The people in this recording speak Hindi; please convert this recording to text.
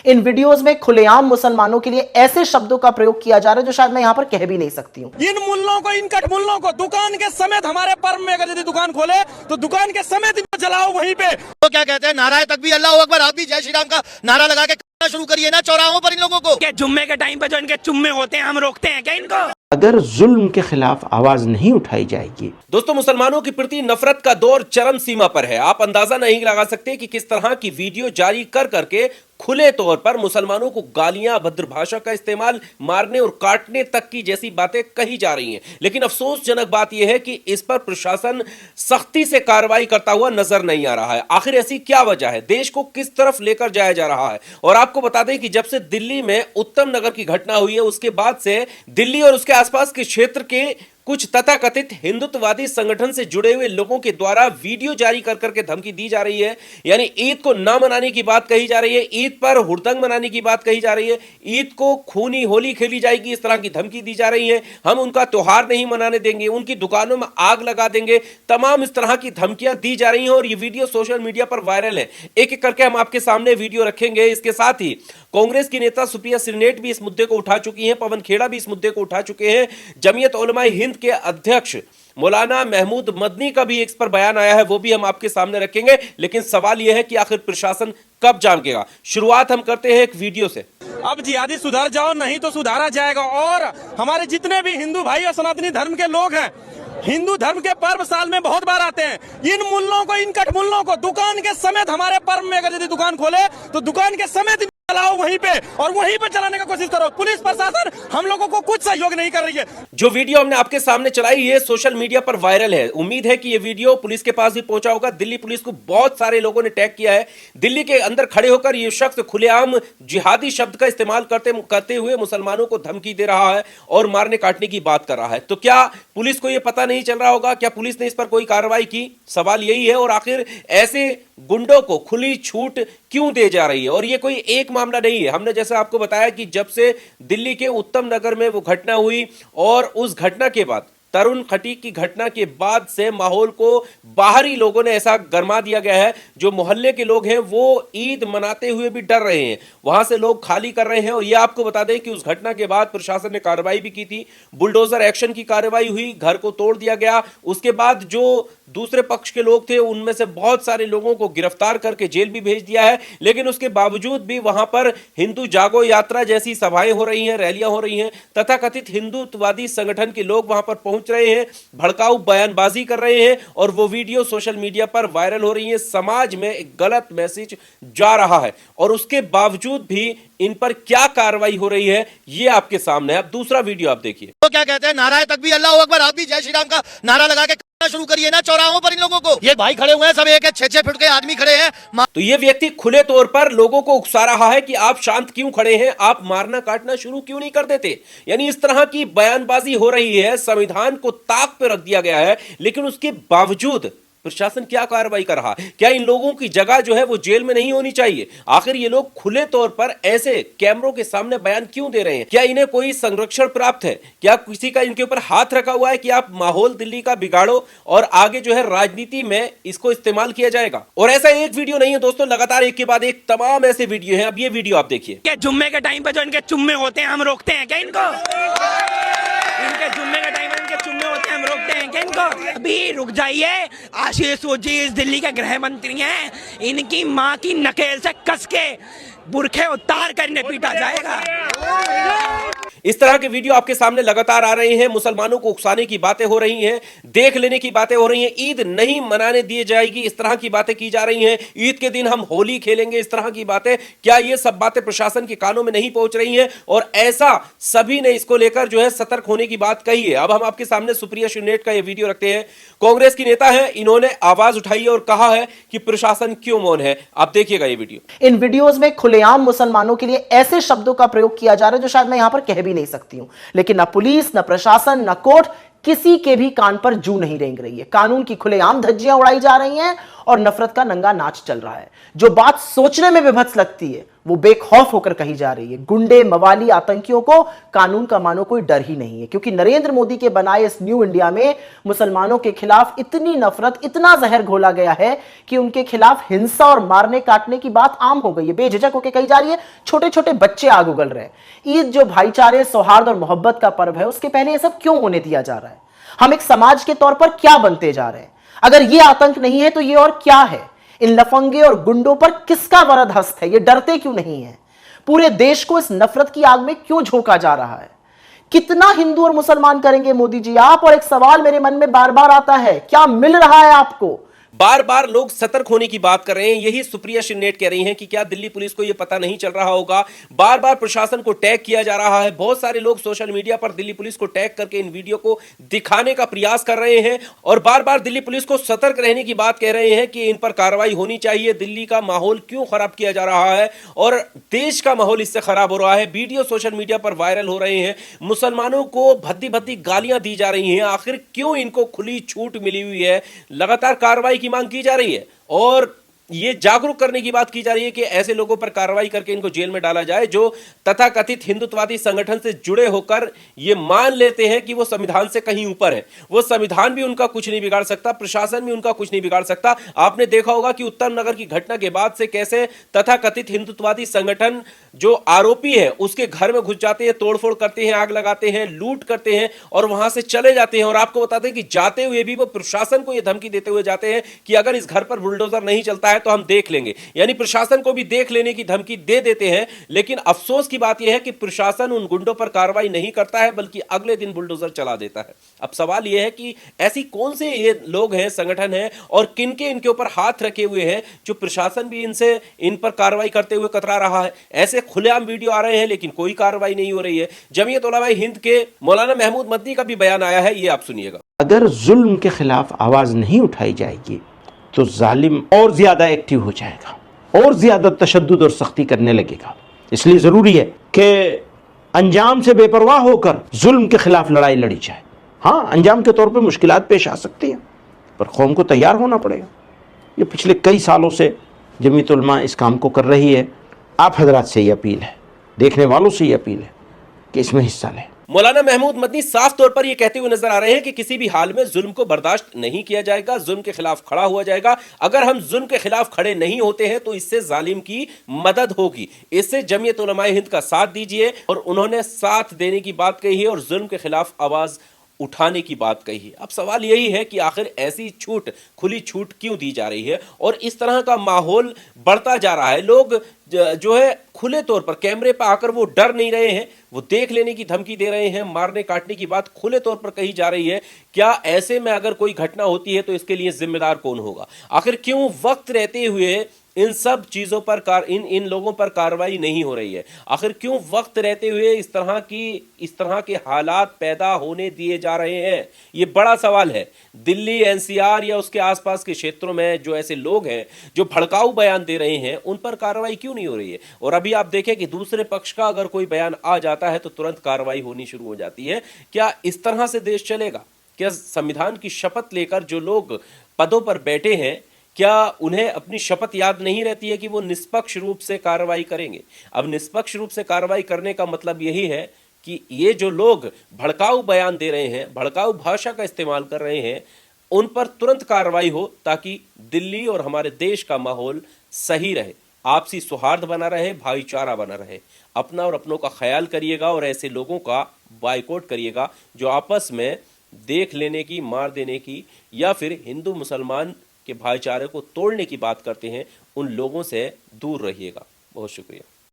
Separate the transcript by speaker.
Speaker 1: इन वीडियोस में खुलेआम मुसलमानों के लिए ऐसे शब्दों का प्रयोग किया जा रहा है जो शायद मैं यहां पर कह भी नहीं सकती हूं।
Speaker 2: इन मुल्लों को, इन कटमुल्लों को दुकान के समेत हमारे पर्व में अगर यदि दुकान खोले तो दुकान के समेत जलाओ वहीं पे।
Speaker 3: तो क्या कहते हैं, नाराय तकबीर अल्लाहू अकबर, आप भी जय श्री राम का नारा लगा के शुरू करिए ना चौराहों पर इन लोगों को।
Speaker 2: क्या जुम्मे के टाइम पे जो इनके चुम्मे होते हैं हम रोकते हैं क्या इनको?
Speaker 4: अगर जुल्म के खिलाफ आवाज नहीं उठाई जाएगी।
Speaker 5: दोस्तों, मुसलमानों के प्रति नफरत का दौर चरम सीमा पर है। आप अंदाजा नहीं लगा सकते कि किस तरह की वीडियो जारी कर करके खुले तौर पर मुसलमानों को गालियां, अभद्र भाषा का इस्तेमाल, मारने और काटने तक की जैसी बातें कही जा रही हैं। लेकिन अफसोसजनक बात यह है कि इस पर प्रशासन सख्ती से कार्रवाई करता हुआ नजर नहीं आ रहा है। आखिर ऐसी क्या वजह है? देश को किस तरफ लेकर जाया जा रहा है? और आपको बता दें कि जब से दिल्ली में उत्तम नगर की घटना हुई है, उसके बाद से दिल्ली और उसके आसपास के क्षेत्र के कुछ तथाकथित हिंदुत्ववादी संगठन से जुड़े हुए लोगों के द्वारा वीडियो जारी कर करके धमकी दी जा रही है। यानी ईद को ना मनाने की बात कही जा रही है, ईद पर हुड़दंग मनाने की बात कही जा रही है, ईद को खूनी होली खेली जाएगी, इस तरह की धमकी दी जा रही है। हम उनका त्योहार नहीं मनाने देंगे, उनकी दुकानों में आग लगा देंगे, तमाम इस तरह की धमकियां दी जा रही हैं। और ये वीडियो सोशल मीडिया पर वायरल है। एक एक करके हम आपके सामने वीडियो रखेंगे। इसके साथ ही कांग्रेस की नेता सुप्रिया श्रीनेठ भी इस मुद्दे को उठा चुकी हैं, पवन खेड़ा भी इस मुद्दे को उठा चुके हैं, जमीयत उलमा हिंद के अध्यक्ष मौलाना महमूद मदनी का भी इस पर बयान आया है, वो भी हम आपके सामने रखेंगे। लेकिन सवाल यह है कि आखिर प्रशासन कब जागेगा? शुरुआत हम करते हैं एक वीडियो से।
Speaker 2: अब जिहादी सुधर जाओ, नहीं तो सुधारा जाएगा। और हमारे जितने भी हिंदू भाई और सनातनी धर्म के लोग हैं, हिंदू धर्म के पर्व साल में बहुत बार आते हैं। इन मुल्लों को, इन कटमुल्लों को दुकान के समेत हमारे पर्व में अगर यदि दुकान खोले तो दुकान के समेत चलाओ वहीं पे, और वहीं पे चलाने का कोशिश करो। पुलिस प्रशासन हम लोगों को कुछ सहयोग नहीं कर रही है।
Speaker 5: जो वीडियो हमने आपके सामने चलाई, ये सोशल मीडिया पर वायरल है। उम्मीद है कि ये वीडियो पुलिस के पास भी पहुंचा होगा। दिल्ली पुलिस को बहुत सारे लोगों ने टैग किया है। दिल्ली के अंदर खड़े होकर ये शख्स खुलेआम जिहादी शब्द का इस्तेमाल करते हुए मुसलमानों को धमकी दे रहा है और मारने काटने की बात कर रहा है। तो क्या पुलिस को यह पता नहीं चल रहा होगा? क्या पुलिस ने इस पर कोई कार्रवाई की? सवाल यही है। और आखिर ऐसे गुंडों को खुली छूट क्यों दे जा रही है? और ये कोई एक मामला नहीं है। हमने जैसे आपको बताया कि जब से दिल्ली के उत्तम नगर में वो घटना हुई और उस घटना के बाद, तरुण खटीक की घटना के बाद से माहौल को बाहरी लोगों ने ऐसा गरमा दिया गया है। जो मोहल्ले के लोग हैं वो ईद मनाते हुए भी डर रहे हैं, वहां से लोग खाली कर रहे हैं। और ये आपको बता दें कि उस घटना के बाद प्रशासन ने कार्रवाई भी की थी, बुलडोजर एक्शन की कार्रवाई हुई, घर को तोड़ दिया गया। उसके बाद जो दूसरे पक्ष के लोग थे उनमें से बहुत सारे लोगों को गिरफ्तार करके जेल भी भेज दिया है। लेकिन उसके बावजूद भी वहां पर हिंदू जागो यात्रा जैसी सभाएं हो रही हैं, रैलियां हो रही हैं। तथाकथित हिंदुत्ववादी संगठन के लोग वहां पर पहुंच रहे हैं, भड़काऊ बयानबाजी कर रहे हैं और वो वीडियो सोशल मीडिया पर वायरल हो रही है। समाज में एक गलत मैसेज जा रहा है और उसके बावजूद भी इन पर क्या कार्रवाई हो रही है ये आपके सामने है। अब दूसरा वीडियो आप देखिए।
Speaker 3: तो क्या कहते हैं, नाराय तकबीर अल्लाहू अकबर, आप भी जय श्री राम का नारा लगा के शुरू करिए ना चौराहों पर इन लोगों को। ये भाई खड़े हुए हैं, सब एक 6-6 फुट के आदमी खड़े हैं।
Speaker 5: तो ये व्यक्ति खुले तौर पर लोगों को उकसा रहा है कि आप शांत क्यों खड़े हैं, आप मारना काटना शुरू क्यों नहीं कर देते। यानी इस तरह की बयानबाजी हो रही है। संविधान को ताक पे रख दिया गया है, लेकिन उसके बावजूद प्रशासन क्या कार्रवाई कर रहा है? क्या इन लोगों की जगह जो है वो जेल में नहीं होनी चाहिए? आखिर ये लोग खुले तौर पर ऐसे कैमरों के सामने बयान क्यों दे रहे हैं? क्या इन्हें कोई संरक्षण प्राप्त है? क्या किसी का इनके ऊपर हाथ रखा हुआ है कि आप माहौल दिल्ली का बिगाड़ो और आगे जो है राजनीति में इसको इस्तेमाल किया जाएगा? और ऐसा एक वीडियो नहीं है दोस्तों, लगातार एक के बाद एक तमाम ऐसे वीडियो हैं। अब ये वीडियो आप देखिए।
Speaker 2: जुम्मे के टाइम पे जो इनके चुम्मे होते हैं हम रोकते हैं क्या इनको? इनके जुम्मे के टाइम पे इनके चुम्मे होते हैं हम रोकते हैं क्या इनको? अभी रुक जाइए। आशीष सोची इस दिल्ली के गृह मंत्री हैं, इनकी माँ की नकेल से कस के बुरखे उतार कर इन्हें पीटा जाएगा।
Speaker 5: इस तरह के वीडियो आपके सामने लगातार आ रहे हैं। मुसलमानों को उकसाने की बातें हो रही हैं, देख लेने की बातें हो रही हैं, ईद नहीं मनाने दी जाएगी, इस तरह की बातें की जा रही हैं, ईद के दिन हम होली खेलेंगे, इस तरह की बातें। क्या ये सब बातें प्रशासन के कानों में नहीं पहुंच रही हैं? और ऐसा सभी ने इसको लेकर जो है सतर्क होने की बात कही है। अब हम आपके सामने सुप्रिया श्रीनेठ का ये वीडियो रखते हैं। कांग्रेस की नेता है, इन्होंने आवाज उठाई और कहा है कि प्रशासन क्यों मौन है। आप देखिएगा ये वीडियो।
Speaker 1: इन वीडियोस में खुलेआम मुसलमानों के लिए ऐसे शब्दों का प्रयोग किया जा रहा है जो शायद मैं यहां पर कह भी नहीं सकती हूं। लेकिन न पुलिस, न प्रशासन, न कोर्ट, किसी के भी कान पर जू नहीं रेंग रही है। कानून की खुलेआम धज्जियां उड़ाई जा रही हैं और नफरत का नंगा नाच चल रहा है। जो बात सोचने में विभत्स लगती है वो बेखौफ होकर कही जा रही है। गुंडे, मवाली, आतंकियों को कानून का मानो कोई डर ही नहीं है, क्योंकि नरेंद्र मोदी के बनाए इस न्यू इंडिया में मुसलमानों के खिलाफ इतनी नफरत, इतना जहर घोला गया है कि उनके खिलाफ हिंसा और मारने काटने की बात आम हो गई है। बेझिझक होकर कही जा रही है, छोटे छोटे बच्चे आग उगल रहे हैं। ईद जो भाईचारे, सौहार्द और मोहब्बत का पर्व है, उसके पहले यह सब क्यों होने दिया जा रहा है? हम एक समाज के तौर पर क्या बनते जा रहे हैं? अगर यह आतंक नहीं है तो यह और क्या है? इन लफंगे और गुंडों पर किसका वरद हस्त है? ये डरते क्यों नहीं है? पूरे देश को इस नफरत की आग में क्यों झोंका जा रहा है? कितना हिंदू और मुसलमान करेंगे मोदी जी आप? और एक सवाल मेरे मन में बार बार आता है, क्या मिल रहा है आपको?
Speaker 5: बार बार लोग सतर्क होने की बात कर रहे हैं। यही सुप्रिया शिन्नेट कह रही हैं कि क्या दिल्ली पुलिस को यह पता नहीं चल रहा होगा? बार बार प्रशासन को टैग किया जा रहा है। बहुत सारे लोग सोशल मीडिया पर दिल्ली पुलिस को टैग करके इन वीडियो को दिखाने का प्रयास कर रहे हैं और बार बार दिल्ली पुलिस को सतर्क रहने की बात कह रहे हैं कि इन पर कार्रवाई होनी चाहिए। दिल्ली का माहौल क्यों खराब किया जा रहा है और देश का माहौल इससे खराब हो रहा है। वीडियो सोशल मीडिया पर वायरल हो रहे हैं। मुसलमानों को भद्दी भद्दी गालियां दी जा रही हैं। आखिर क्यों इनको खुली छूट मिली हुई है? लगातार कार्रवाई की मांग की जा रही है और ये जागरूक करने की बात की जा रही है कि ऐसे लोगों पर कार्रवाई करके इनको जेल में डाला जाए जो तथाकथित हिंदुत्ववादी संगठन से जुड़े होकर ये मान लेते हैं कि वो संविधान से कहीं ऊपर है। वो संविधान भी उनका कुछ नहीं बिगाड़ सकता, प्रशासन भी उनका कुछ नहीं बिगाड़ सकता। आपने देखा होगा कि उत्तम नगर की घटना के बाद से कैसे तथाकथित हिंदुत्ववादी संगठन जो आरोपी है उसके घर में घुस जाते हैं, तोड़फोड़ करते हैं, आग लगाते हैं, लूट करते हैं और वहां से चले जाते हैं। और आपको बताते हैं कि जाते हुए भी वो प्रशासन को यह धमकी देते हुए जाते हैं कि अगर इस घर पर बुलडोजर नहीं चलता है तो हम देख लेंगे। यानी प्रशासन को भी देख लेने की धमकी दे देते हैं। लेकिन अफसोस की बात यह है कि प्रशासन उन गुंडों पर कार्रवाई नहीं करता है बल्कि अगले दिन बुलडोजर चला देता है। अब सवाल यह है कि ऐसी कौन से ये लोग हैं, संगठन हैं और किनके इनके ऊपर हाथ रखे हुए हैं जो प्रशासन भी इन पर कार्रवाई करते हुए कतरा रहा है। ऐसे खुलेआम वीडियो आ रहे हैं लेकिन कोई कार्रवाई नहीं हो रही है। जमीयत उलमा हिंद के मौलाना महमूद मदनी का भी बयान आया है, ये आप सुनिएगा।
Speaker 4: अगर जुल्म के खिलाफ आवाज नहीं उठाई जाएगी तो जालिम और ज्यादा एक्टिव हो जाएगा और ज्यादा तशद्दुद और सख्ती करने लगेगा। इसलिए जरूरी है कि अंजाम से बेपरवाह होकर जुल्म के खिलाफ लड़ाई लड़ी जाए। हाँ, अंजाम के तौर पर मुश्किलात पेश आ सकती हैं पर कौम को तैयार होना पड़ेगा। ये पिछले कई सालों से जमीयत उलमा इस काम को कर रही है। आप हजरात से ये अपील है, देखने वालों से ये अपील है कि इसमें हिस्सा लें।
Speaker 5: मौलाना महमूद मदनी साफ तौर पर यह कहते हुए नजर आ रहे हैं कि किसी भी हाल में जुल्म को बर्दाश्त नहीं किया जाएगा, जुल्म के खिलाफ खड़ा हुआ जाएगा। अगर हम जुल्म के खिलाफ खड़े नहीं होते हैं तो इससे जालिम की मदद होगी। इससे जमीयत उलमा हिंद का साथ दीजिए। और उन्होंने साथ देने की बात कही है और जुल्म के खिलाफ आवाज उठाने की बात कही है। अब सवाल यही है कि आखिर ऐसी छूट, खुली छूट क्यों दी जा रही है और इस तरह का माहौल बढ़ता जा रहा है। लोग जो है खुले तौर पर कैमरे पर आकर वो डर नहीं रहे हैं, वो देख लेने की धमकी दे रहे हैं, मारने काटने की बात खुले तौर पर कही जा रही है। क्या ऐसे में अगर कोई घटना होती है तो इसके लिए जिम्मेदार कौन होगा? आखिर क्यों वक्त रहते हुए इन सब चीजों पर इन लोगों पर कार्रवाई नहीं हो रही है? आखिर क्यों वक्त रहते हुए इस तरह के हालात पैदा होने दिए जा रहे हैं? ये बड़ा सवाल है। दिल्ली, एनसीआर या उसके आसपास के क्षेत्रों में जो ऐसे लोग हैं जो भड़काऊ बयान दे रहे हैं उन पर कार्रवाई क्यों नहीं हो रही है? और अभी आप देखें कि दूसरे पक्ष का अगर कोई बयान आ जाता है तो तुरंत कार्रवाई होनी शुरू हो जाती है। क्या इस तरह से देश चलेगा? क्या संविधान की शपथ लेकर जो लोग पदों पर बैठे हैं, क्या उन्हें अपनी शपथ याद नहीं रहती है कि वो निष्पक्ष रूप से कार्रवाई करेंगे? अब निष्पक्ष रूप से कार्रवाई करने का मतलब यही है कि ये जो लोग भड़काऊ बयान दे रहे हैं, भड़काऊ भाषा का इस्तेमाल कर रहे हैं, उन पर तुरंत कार्रवाई हो ताकि दिल्ली और हमारे देश का माहौल सही रहे, आपसी सौहार्द बना रहे, भाईचारा बना रहे। अपना और अपनों का ख्याल करिएगा और ऐसे लोगों का बायकॉट करिएगा जो आपस में देख लेने की, मार देने की या फिर हिंदू मुसलमान के भाईचारे को तोड़ने की बात करते हैं। उन लोगों से दूर रहिएगा। बहुत शुक्रिया।